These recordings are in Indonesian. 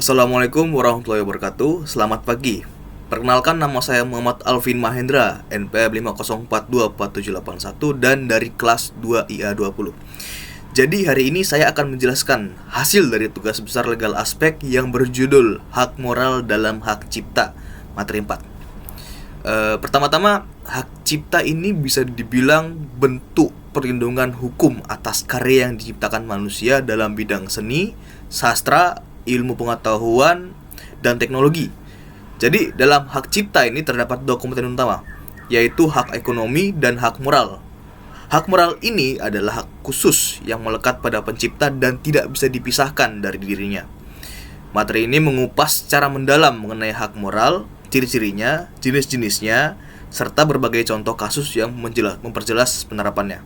Assalamualaikum warahmatullahi wabarakatuh. Selamat pagi. Perkenalkan, nama saya Muhammad Alvin Mahendra, NPM 5042471 dan dari kelas 2 IA20. Jadi hari ini saya akan menjelaskan hasil dari tugas besar legal aspek yang berjudul Hak Moral dalam Hak Cipta, materi 4. Pertama-tama, hak cipta ini bisa dibilang bentuk perlindungan hukum atas karya yang diciptakan manusia dalam bidang seni, sastra, ilmu pengetahuan, dan teknologi. Jadi dalam hak cipta ini terdapat dua komponen utama, yaitu hak ekonomi dan hak moral. Hak moral ini adalah hak khusus yang melekat pada pencipta dan tidak bisa dipisahkan dari dirinya. Materi ini mengupas secara mendalam mengenai hak moral, ciri-cirinya, jenis-jenisnya, serta berbagai contoh kasus yang memperjelas penerapannya.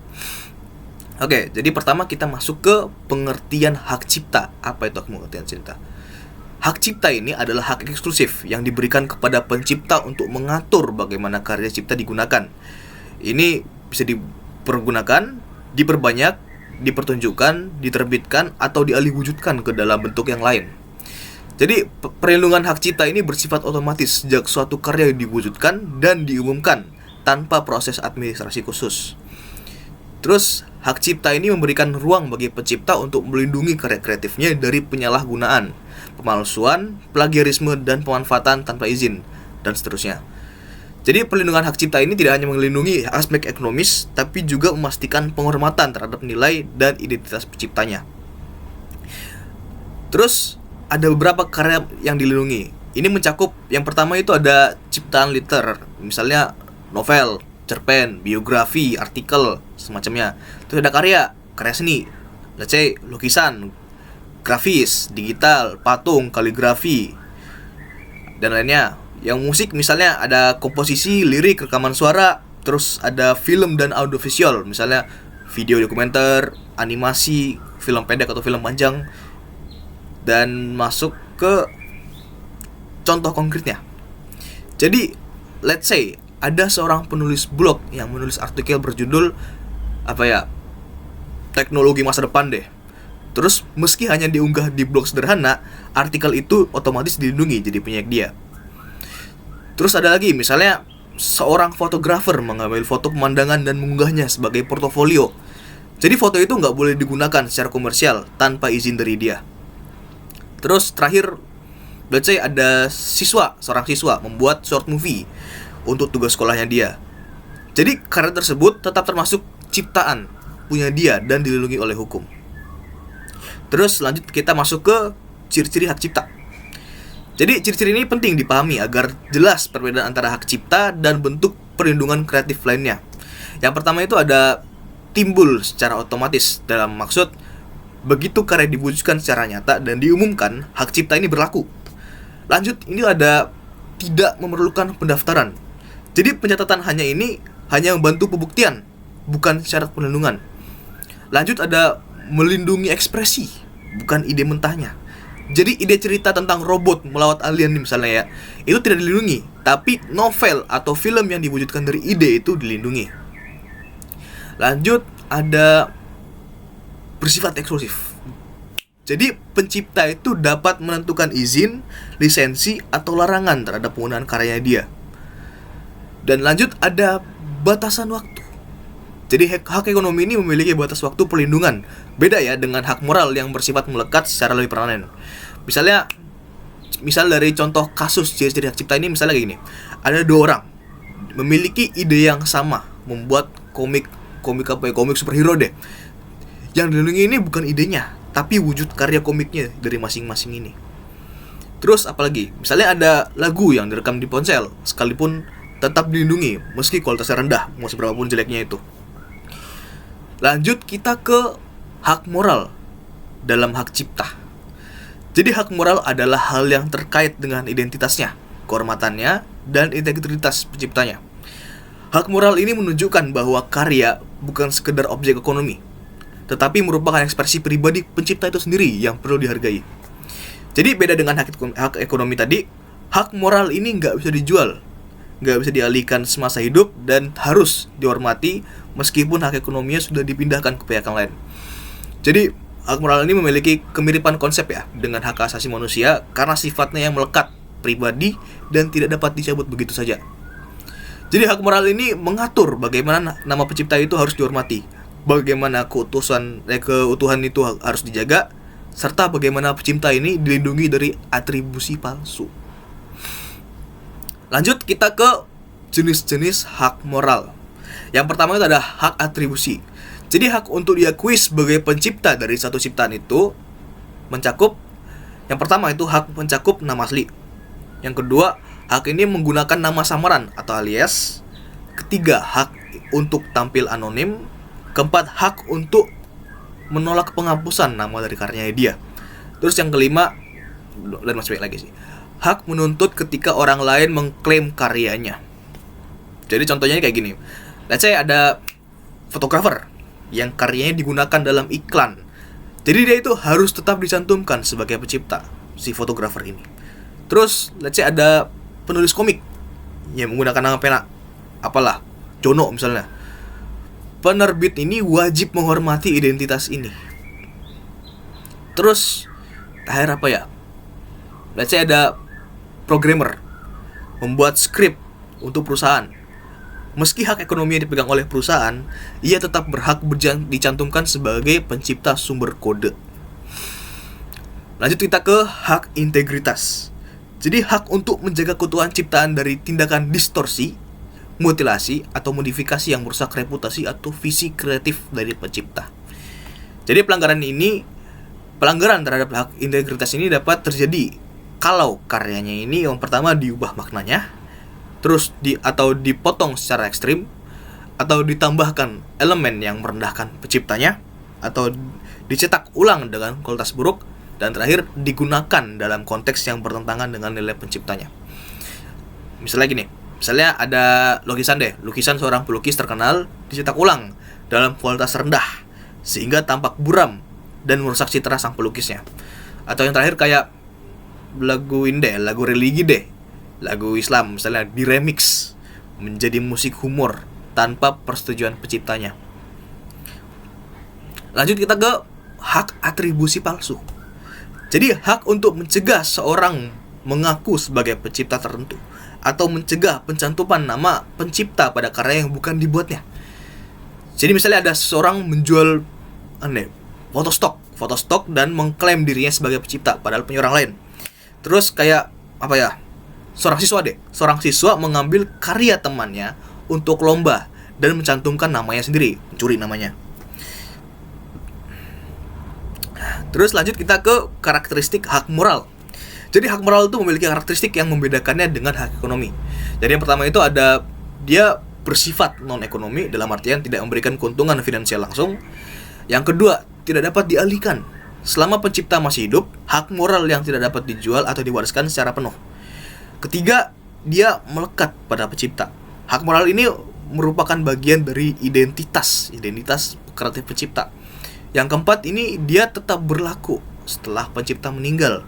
Oke, jadi pertama kita masuk ke pengertian hak cipta. Apa itu pengertian cipta? Hak cipta ini adalah hak eksklusif yang diberikan kepada pencipta untuk mengatur bagaimana karya cipta digunakan. Ini bisa dipergunakan, diperbanyak, dipertunjukkan, diterbitkan, atau dialihwujudkan ke dalam bentuk yang lain. Jadi perlindungan hak cipta ini bersifat otomatis sejak suatu karya diwujudkan dan diumumkan tanpa proses administrasi khusus. Terus, hak cipta ini memberikan ruang bagi pencipta untuk melindungi karya kreatifnya dari penyalahgunaan, pemalsuan, plagiarisme, dan pemanfaatan tanpa izin, dan seterusnya. Jadi perlindungan hak cipta ini tidak hanya melindungi aspek ekonomis, tapi juga memastikan penghormatan terhadap nilai dan identitas penciptanya. Terus, ada beberapa karya yang dilindungi. Ini mencakup, yang pertama itu ada ciptaan liter, misalnya novel, cerpen, biografi, artikel, semacamnya. Terus ada karya seni, let's say lukisan, grafis, digital, patung, kaligrafi, dan lainnya. Yang musik misalnya ada komposisi, lirik, rekaman suara. Terus ada film dan audiovisual, misalnya video dokumenter, animasi, film pendek atau film panjang. Dan masuk ke contoh konkretnya. Jadi, let's say ada seorang penulis blog yang menulis artikel berjudul teknologi masa depan deh. Terus meski hanya diunggah di blog sederhana, artikel itu otomatis dilindungi jadi punya dia. Terus ada lagi, misalnya seorang fotografer mengambil foto pemandangan dan mengunggahnya sebagai portofolio. Jadi foto itu nggak boleh digunakan secara komersial tanpa izin dari dia. Terus terakhir, let's say ada seorang siswa membuat short movie untuk tugas sekolahnya dia. Jadi karya tersebut tetap termasuk ciptaan punya dia dan dilindungi oleh hukum. Terus lanjut kita masuk ke ciri-ciri hak cipta. Jadi ciri-ciri ini penting dipahami agar jelas perbedaan antara hak cipta dan bentuk perlindungan kreatif lainnya. Yang pertama itu ada timbul secara otomatis, dalam maksud begitu karya diwujudkan secara nyata dan diumumkan, hak cipta ini berlaku. Lanjut, ini ada tidak memerlukan pendaftaran. Jadi pencatatan hanya membantu pembuktian, bukan syarat perlindungan. Lanjut, ada melindungi ekspresi, bukan ide mentahnya. Jadi ide cerita tentang robot melawat alien misalnya ya, itu tidak dilindungi, tapi novel atau film yang diwujudkan dari ide itu dilindungi. Lanjut, ada bersifat eksklusif. Jadi pencipta itu dapat menentukan izin, lisensi, atau larangan terhadap penggunaan karyanya dia. Dan lanjut, ada batasan waktu. Jadi hak ekonomi ini memiliki batas waktu perlindungan. Beda ya dengan hak moral yang bersifat melekat secara lebih permanen. Misal dari contoh kasus ciri-ciri hak cipta ini, misalnya kayak gini. Ada dua orang memiliki ide yang sama, membuat komik superhero deh. Yang dilindungi ini bukan idenya, tapi wujud karya komiknya dari masing-masing ini. Terus apalagi, misalnya ada lagu yang direkam di ponsel, sekalipun tetap dilindungi meski kualitasnya rendah, mau seberapapun jeleknya itu. Lanjut kita ke hak moral dalam hak cipta. Jadi hak moral adalah hal yang terkait dengan identitasnya, kehormatannya, dan integritas penciptanya. Hak moral ini menunjukkan bahwa karya bukan sekedar objek ekonomi, tetapi merupakan ekspresi pribadi pencipta itu sendiri yang perlu dihargai. Jadi beda dengan hak ekonomi tadi, hak moral ini nggak bisa dijual, nggak bisa dialihkan semasa hidup, dan harus dihormati meskipun hak ekonominya sudah dipindahkan ke pihak yang lain. Jadi hak moral ini memiliki kemiripan konsep ya dengan hak asasi manusia karena sifatnya yang melekat, pribadi, dan tidak dapat dicabut begitu saja. Jadi hak moral ini mengatur bagaimana nama pencipta itu harus dihormati, bagaimana keutuhan itu harus dijaga, serta bagaimana pencipta ini dilindungi dari atribusi palsu. Lanjut kita ke jenis-jenis hak moral. Yang pertama itu ada hak atribusi. Jadi hak untuk diakui sebagai pencipta dari satu ciptaan itu mencakup, yang pertama itu hak mencakup nama asli. Yang kedua, hak ini menggunakan nama samaran atau alias. Ketiga, hak untuk tampil anonim. Keempat, hak untuk menolak penghapusan nama dari karyanya dia. Terus yang kelima, dan masih banyak lagi sih, hak menuntut ketika orang lain mengklaim karyanya. Jadi contohnya kayak gini. Let's say ada fotografer yang karyanya digunakan dalam iklan. Jadi dia itu harus tetap dicantumkan sebagai pencipta, si fotografer ini. Terus let's say ada penulis komik yang menggunakan nama pena, apalah, Jono misalnya. Penerbit ini wajib menghormati identitas ini. Terus terakhir apa ya? Let's say ada programmer membuat skrip untuk perusahaan. Meski hak ekonomi yang dipegang oleh perusahaan, ia tetap berhak dicantumkan sebagai pencipta sumber kode. Lanjut kita ke hak integritas. Jadi hak untuk menjaga keutuhan ciptaan dari tindakan distorsi, mutilasi, atau modifikasi yang merusak reputasi atau visi kreatif dari pencipta. Jadi pelanggaran terhadap hak integritas ini dapat terjadi kalau karyanya ini yang pertama diubah maknanya, terus atau dipotong secara ekstrim, atau ditambahkan elemen yang merendahkan penciptanya, atau dicetak ulang dengan kualitas buruk, dan terakhir digunakan dalam konteks yang bertentangan dengan nilai penciptanya. Misalnya ada lukisan seorang pelukis terkenal dicetak ulang dalam kualitas rendah sehingga tampak buram dan merusak citra sang pelukisnya. Atau yang terakhir kayak lagu religi deh, lagu Islam misalnya diremix menjadi musik humor tanpa persetujuan penciptanya. Lanjut kita ke hak atribusi palsu. Jadi hak untuk mencegah seorang mengaku sebagai pencipta tertentu atau mencegah pencantuman nama pencipta pada karya yang bukan dibuatnya. Jadi misalnya ada seseorang menjual foto stok dan mengklaim dirinya sebagai pencipta padahal punya orang lain. Terus kayak seorang siswa mengambil karya temannya untuk lomba dan mencantumkan namanya sendiri, mencuri namanya. Terus lanjut kita ke karakteristik hak moral. Jadi hak moral itu memiliki karakteristik yang membedakannya dengan hak ekonomi. Jadi yang pertama itu ada, dia bersifat non-ekonomi dalam artian tidak memberikan keuntungan finansial langsung. Yang kedua, tidak dapat dialihkan. Selama pencipta masih hidup, hak moral yang tidak dapat dijual atau diwariskan secara penuh. Ketiga, dia melekat pada pencipta. Hak moral ini merupakan bagian dari identitas kreatif pencipta. Yang keempat ini dia tetap berlaku setelah pencipta meninggal.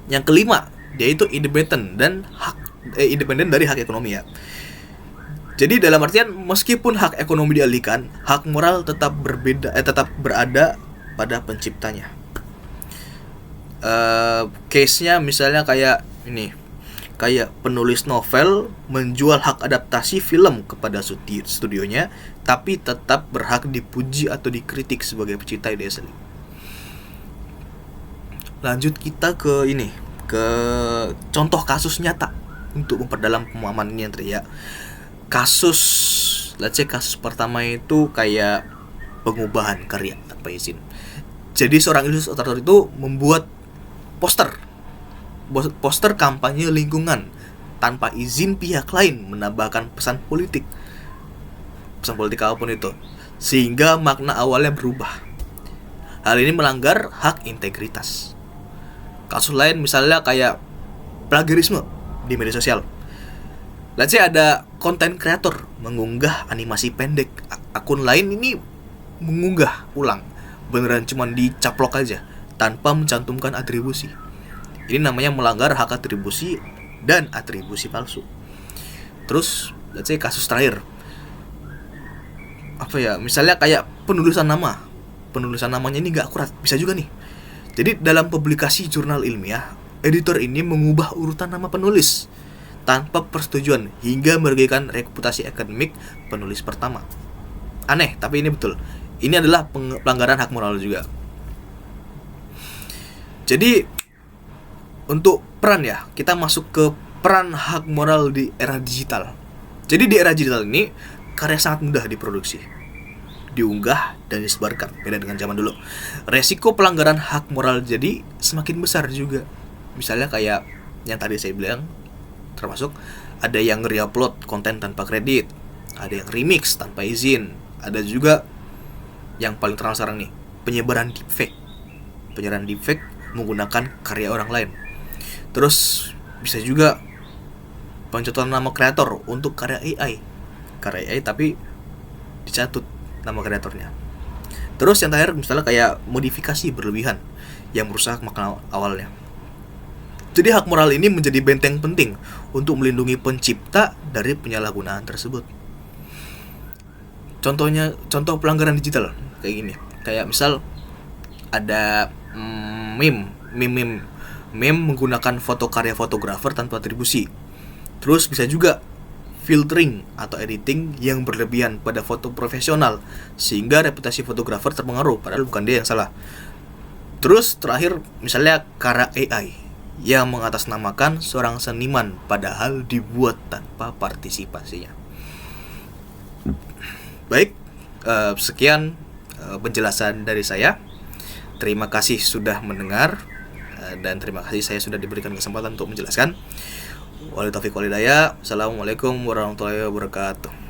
Yang kelima, dia itu independen dari hak ekonomi ya. Jadi dalam artian meskipun hak ekonomi dialihkan, hak moral tetap berada pada penciptanya. Case-nya misalnya kayak ini. Kayak penulis novel menjual hak adaptasi film kepada studionya, tapi tetap berhak dipuji atau dikritik sebagai pencipta ide asli. Lanjut kita ke contoh kasus nyata untuk memperdalam pemahaman ini yang tadi ya. Kasus pertama itu kayak pengubahan karya tanpa izin. Jadi seorang ilustrator itu membuat poster kampanye lingkungan tanpa izin pihak lain, menambahkan pesan politik apapun itu, sehingga makna awalnya berubah. Hal ini melanggar hak integritas. Kasus lain misalnya kayak plagiarisme di media sosial. Let's say ada konten kreator mengunggah animasi pendek, akun lain ini mengunggah ulang, beneran cuman dicaplok aja tanpa mencantumkan atribusi. Ini namanya melanggar hak atribusi dan atribusi palsu. Terus, kasus terakhir. Misalnya kayak penulisan nama penulisan namanya ini nggak akurat, bisa juga nih. Jadi dalam publikasi jurnal ilmiah, editor ini mengubah urutan nama penulis tanpa persetujuan hingga merugikan reputasi akademik penulis pertama. Aneh, tapi ini betul. Ini adalah pelanggaran hak moral juga. Jadi untuk peran ya, kita masuk ke peran hak moral di era digital. Jadi di era digital ini karya sangat mudah diproduksi, diunggah dan disebarkan, beda dengan zaman dulu. Resiko pelanggaran hak moral jadi semakin besar juga. Misalnya kayak yang tadi saya bilang, termasuk ada yang re-upload konten tanpa kredit, ada yang remix tanpa izin, ada juga yang paling terkenal sekarang nih, penyebaran deepfake. Penyebaran deepfake menggunakan karya orang lain. Terus bisa juga pencatutan nama kreator untuk karya AI tapi dicatut nama kreatornya. Terus yang terakhir misalnya kayak modifikasi berlebihan yang merusak makna awalnya. Jadi hak moral ini menjadi benteng penting untuk melindungi pencipta dari penyalahgunaan tersebut. Contoh pelanggaran digital kayak gini. Kayak misal ada meme menggunakan foto karya fotografer tanpa atribusi. Terus bisa juga filtering atau editing yang berlebihan pada foto profesional sehingga reputasi fotografer terpengaruh, padahal bukan dia yang salah. Terus terakhir misalnya karya AI yang mengatasnamakan seorang seniman padahal dibuat tanpa partisipasinya. Baik, sekian penjelasan dari saya. Terima kasih sudah mendengar dan terima kasih saya sudah diberikan kesempatan untuk menjelaskan. Wallahul taufiq wal hidayah. Assalamualaikum warahmatullahi wabarakatuh.